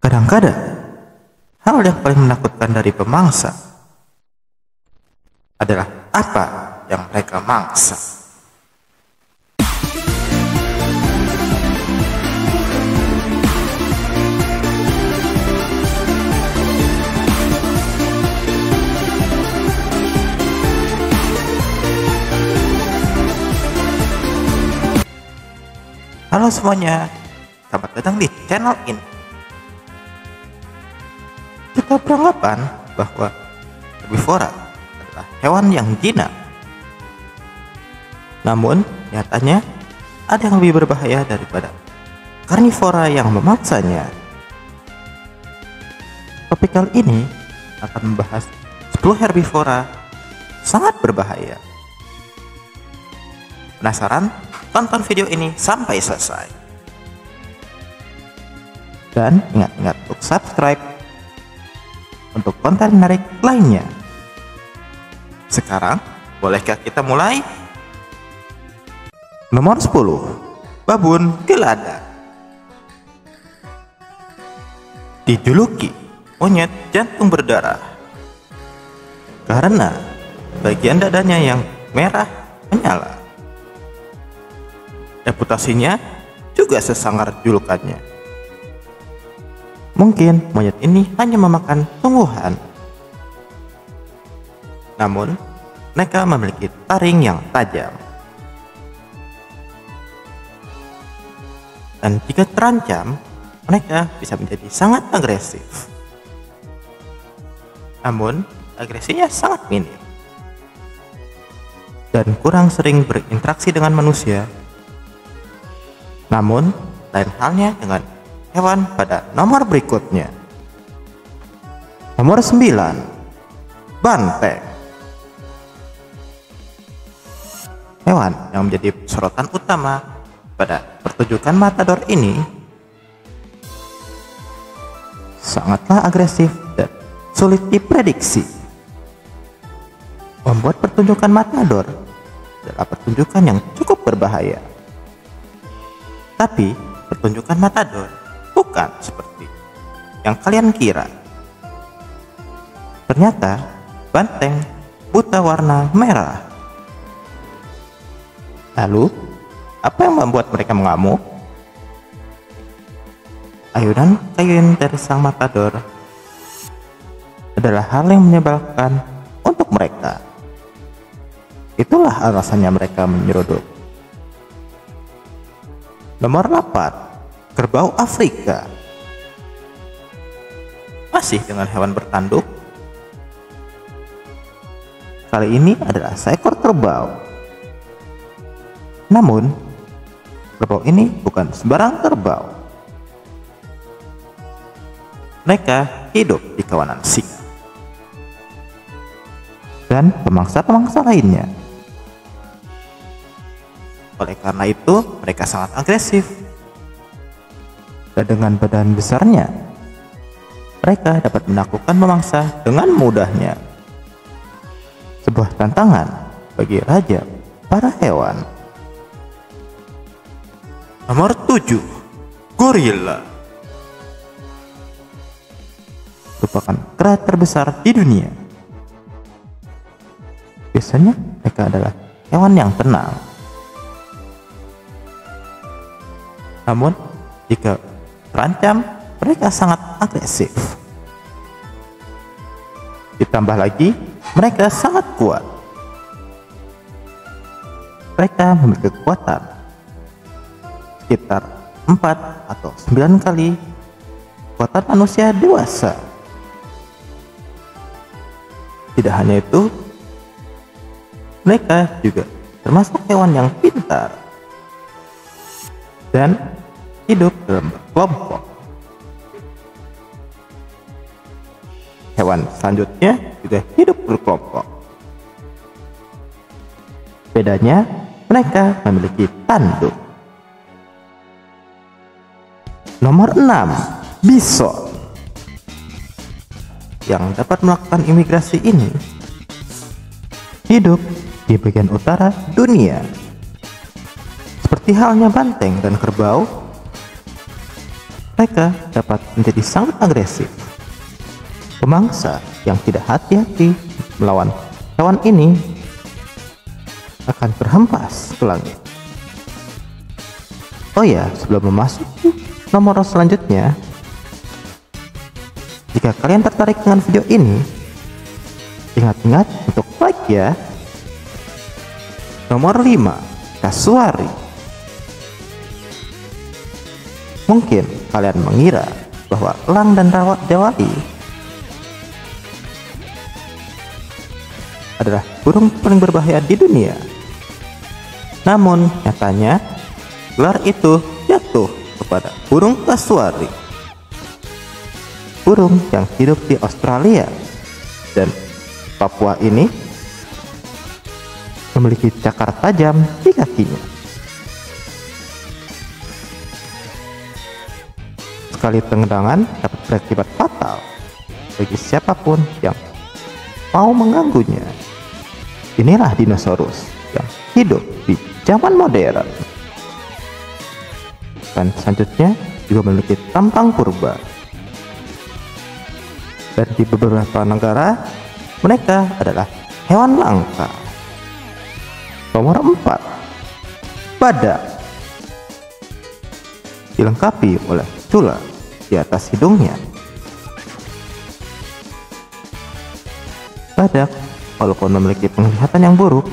Kadang-kadang, hal yang paling menakutkan dari pemangsa adalah apa yang mereka mangsa. Halo semuanya, selamat datang di channel ini. Kita beranggapan bahwa herbivora adalah hewan yang jinak. Namun, nyatanya ada yang lebih berbahaya daripada karnivora yang memangsanya. Topik kali ini akan membahas 10 herbivora sangat berbahaya. Penasaran? Tonton video ini sampai selesai. Dan ingat-ingat untuk subscribe untuk konten menarik lainnya. Sekarang, bolehkah kita mulai? Nomor 10. Babun Geladak. Dijuluki monyet jantung berdarah karena bagian dadanya yang merah menyala. Reputasinya juga sesangar julukannya. Mungkin monyet ini hanya memakan tumbuhan, namun mereka memiliki taring yang tajam. Dan jika terancam, mereka bisa menjadi sangat agresif. Namun, agresinya sangat minim dan kurang sering berinteraksi dengan manusia. Namun, lain halnya dengan hewan pada nomor berikutnya. Nomor 9. Banteng. Hewan yang menjadi sorotan utama pada pertunjukan matador ini sangatlah agresif dan sulit diprediksi. Membuat pertunjukan matador adalah pertunjukan yang cukup berbahaya. Tapi pertunjukan matador bukan seperti yang kalian kira. Ternyata banteng buta warna merah. Lalu, apa yang membuat mereka mengamuk? Ayunan kain dari sang matador adalah hal yang menyebalkan untuk mereka. Itulah alasannya mereka menyeruduk. Nomor 8. Kerbau Afrika. Masih dengan hewan bertanduk. Kali ini adalah seekor kerbau. Namun, kerbau ini bukan sembarang kerbau. Mereka hidup di kawanan singa dan pemangsa-pemangsa lainnya. Oleh karena itu, mereka sangat agresif. Dan dengan badan besarnya, mereka dapat menaklukkan pemangsa dengan mudahnya. Sebuah tantangan bagi raja para hewan. Nomor 7. Gorila. Merupakan kera terbesar di dunia. Biasanya mereka adalah hewan yang tenang. Namun, jika terancam, mereka sangat agresif. Ditambah lagi, mereka sangat kuat. Mereka memiliki kekuatan sekitar 4 atau 9 kali kekuatan manusia dewasa. Tidak hanya itu, mereka juga termasuk hewan yang pintar dan hidup dalam kelompok. Hewan selanjutnya juga hidup berkelompok. Bedanya, mereka memiliki tanduk. Nomor 6. Bison. Yang dapat melakukan imigrasi ini hidup di bagian utara dunia. Seperti halnya banteng dan kerbau, Mereka dapat menjadi sangat agresif. Pemangsa yang tidak hati-hati melawan hewan ini akan terhempas ke langit. Oh ya, sebelum memasuki nomor selanjutnya, jika kalian tertarik dengan video ini, ingat-ingat untuk like ya. Nomor 5, kasuari. Mungkin kalian mengira bahwa elang dan rawat jawali adalah burung paling berbahaya di dunia. Namun nyatanya gelar itu jatuh kepada burung kasuari, burung yang hidup di Australia dan Papua ini memiliki cakar tajam di kakinya. Sekali tendangan dapat berakibat fatal bagi siapapun yang mau mengganggunya. Inilah dinosaurus yang hidup di zaman modern. Dan selanjutnya juga memiliki tampang purba. Dan di beberapa negara mereka adalah hewan langka. Nomor 4, badak. Dilengkapi oleh cula di atas hidungnya. Badak, walaupun memiliki penglihatan yang buruk,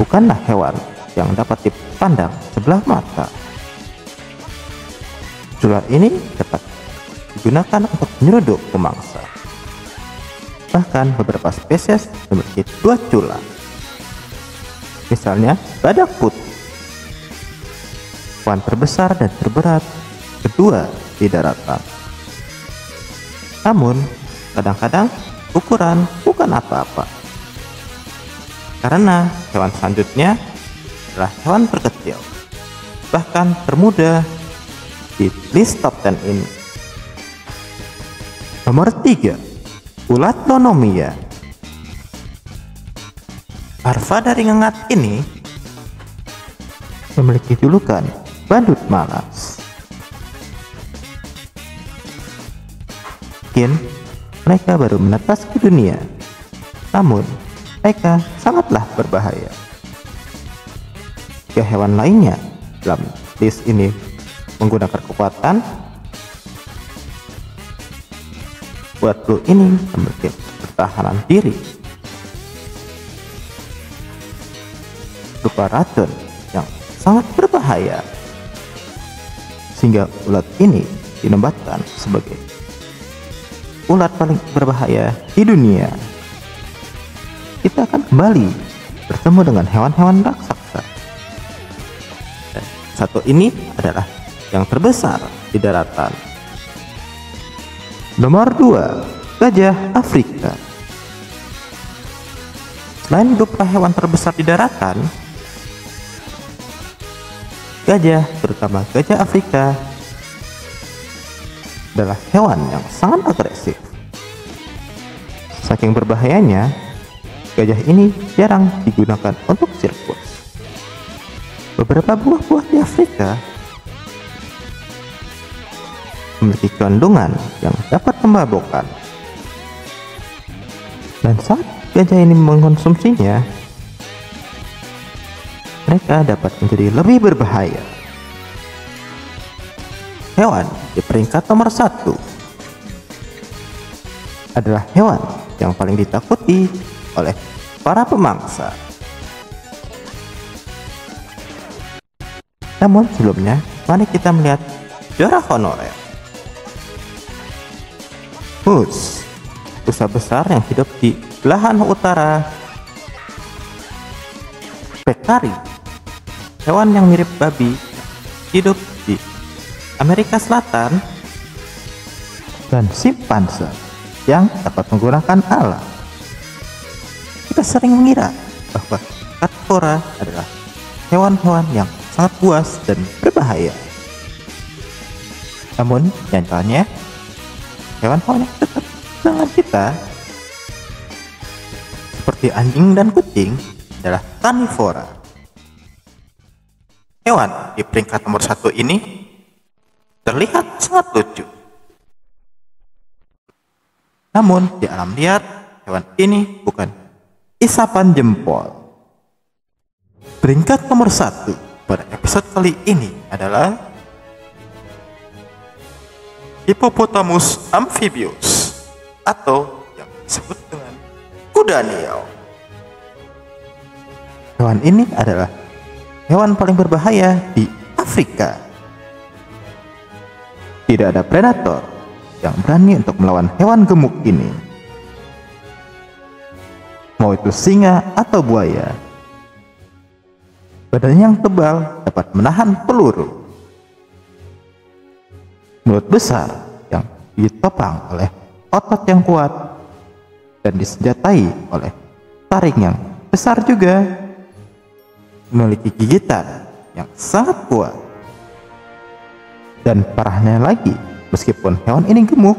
bukanlah hewan yang dapat dipandang sebelah mata. Cula ini dapat digunakan untuk menyeruduk pemangsa. Bahkan beberapa spesies memiliki 2 cula. Misalnya badak putih, hewan terbesar dan terberat kedua di daratan. Namun kadang-kadang ukuran bukan apa-apa, karena hewan selanjutnya adalah hewan terkecil, bahkan termuda di list top 10 ini. Nomor 3, ulat lonomia. Larva dari ngengat ini memiliki julukan badut malas. Mungkin mereka baru menetas ke dunia, namun mereka sangatlah berbahaya. Jika hewan lainnya dalam list ini menggunakan kekuatan, ulat bulu ini memiliki pertahanan diri berupa racun yang sangat berbahaya, sehingga ulat ini dinobatkan sebagai ulat paling berbahaya di dunia. Kita akan kembali bertemu dengan hewan-hewan raksasa. Dan satu ini adalah yang terbesar di daratan. Nomor 2, gajah Afrika. Selain berupa hewan terbesar di daratan, gajah, terutama gajah Afrika, adalah hewan yang sangat agresif. Saking berbahayanya, gajah ini jarang digunakan untuk sirkus. Beberapa buah-buah di Afrika memiliki kandungan yang dapat memabukkan, dan saat gajah ini mengkonsumsinya, mereka dapat menjadi lebih berbahaya. Hewan di peringkat nomor 1 adalah hewan yang paling ditakuti oleh para pemangsa. Namun sebelumnya, mari kita melihat juara honorer. Moose, rusa besar yang hidup di belahan utara Pektari, hewan yang mirip babi, hidup di Amerika Selatan, dan simpanse yang dapat menggunakan alat. Kita sering mengira bahwa karnivora adalah hewan-hewan yang sangat buas dan berbahaya. Namun nyatanya hewan-hewan yang dekat dengan kita seperti anjing dan kucing adalah karnivora. Hewan di peringkat nomor 1 ini terlihat sangat lucu. Namun di alam liar, hewan ini bukan isapan jempol. Peringkat nomor 1 pada episode kali ini adalah Hippopotamus amphibius atau yang disebut dengan kuda Nil. Hewan ini adalah hewan paling berbahaya di Afrika. Tidak ada predator yang berani untuk melawan hewan gemuk ini. Mau itu singa atau buaya. Badannya yang tebal dapat menahan peluru. Mulut besar yang ditopang oleh otot yang kuat dan disenjatai oleh taring yang besar juga. Memiliki gigitan yang sangat kuat. Dan parahnya lagi, meskipun hewan ini gemuk,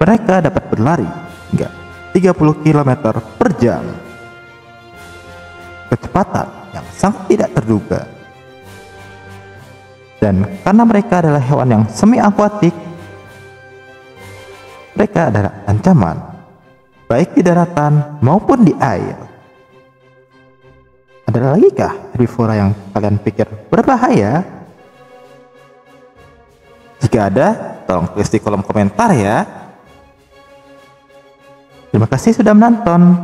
mereka dapat berlari hingga 30 km per jam. Kecepatan yang sangat tidak terduga. Dan karena mereka adalah hewan yang semi akuatik, mereka adalah ancaman baik di daratan maupun di air. Ada lagi kah herbivora yang kalian pikir berbahaya? Jika ada, tolong tulis di kolom komentar ya. Terima kasih sudah menonton.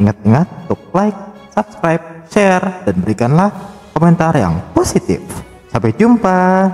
Ingat-ingat untuk like, subscribe, share, dan berikanlah komentar yang positif. Sampai jumpa.